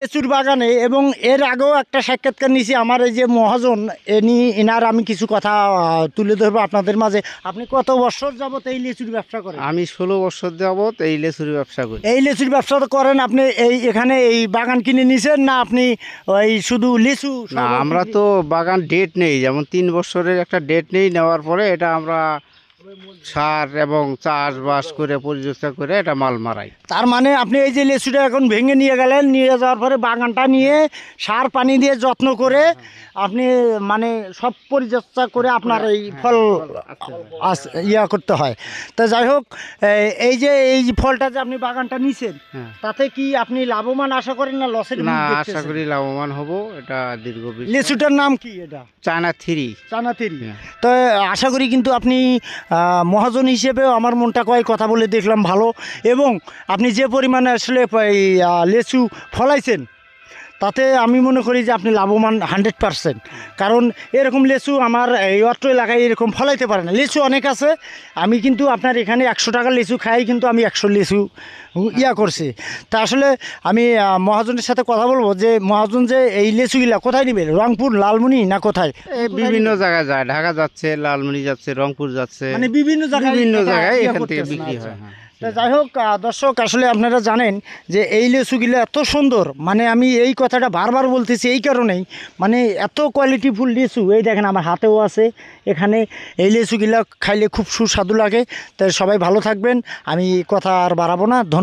লিচুর বাগানে এবং এর আগেও একটা সাক্ষাৎকার নিয়েছি আমার এই যে মহাজন এনার আমি কিছু কথা তুলে ধরবো আপনাদের মাঝে। আপনি কত বছর যাবত এই লিচুর ব্যবসা করেন? আমি 16 বছর যাবত এই লেচুর ব্যবসা করি। এই লিচুর ব্যবসা তো করেন আপনি, এখানে এই বাগান কিনে নিছেন না আপনি ওই শুধু লিচু? না, আমরা তো বাগান ডেট নেই, যেমন 3 বছরের একটা ডেট নেই, নেওয়ার পরে এটা আমরা সার এবং চাষবাস করে পরিচর্যা করে এটা মাল মারাই। তার মানে আপনি এই যে লিচুটা এখন ভেঙে নিয়ে গেলেন, নিয়ে যাওয়ার পরে বাগানটা নিয়ে সার পানি দিয়ে যত্ন করে আপনি মানে সব পরিচর্যা করে আপনার এই ফল ইয়া করতে হয়। তা যাই হোক, এই যে ফলটা যে আপনি বাগানটা নিছেন তাতে কি আপনি লাভবান আশা করেন না লসের? না, আশা করি লাভবান হব। এটা দীর্ঘ লিচুটার নাম কি? এটা চায়না থ্রি। China three. তো আশা করি কিন্তু আপনি মহাজন হিসেবেও আমার মনটা কয় কথা বলে দেখলাম ভালো, এবং আপনি যে পরিমাণে আসলে এই লিচু ফলাইছেন তাতে আমি মনে করি যে আপনি লাভবান 100%। কারণ এরকম লিচু আমার এই অত্র এলাকায় এরকম ফলাইতে পারে না। লিচু অনেক আছে, আমি কিন্তু আপনার এখানে 100 টাকার লিচু খাই, কিন্তু আমি 100 লিচু ইয়া করছি। তা আসলে আমি মহাজনের সাথে কথা বলবো যে মহাজন যে এই লিচুগুলা কোথায় নেবে, রংপুর, লালমনি না কোথায়? বিভিন্ন জায়গায় যায়, ঢাকা যাচ্ছে, লালমনি যাচ্ছে, রংপুর যাচ্ছে, মানে বিভিন্ন জায়গায় এখান থেকে বিক্রি হয়। তা যাই হোক দর্শক, আসলে আপনারা জানেন যে এই লিচুগুলো এত সুন্দর, মানে আমি এই কথাটা বারবার বলতেছি এই কারণেই, মানে এত কোয়ালিটিফুল লিচু। এই দেখেন আমার হাতেও আছে এখানে। এই লিচুগুলো খাইলে খুব সুস্বাদু লাগে। তাই সবাই ভালো থাকবেন, আমি কথা আর বাড়াবো না। ধন্যবাদ।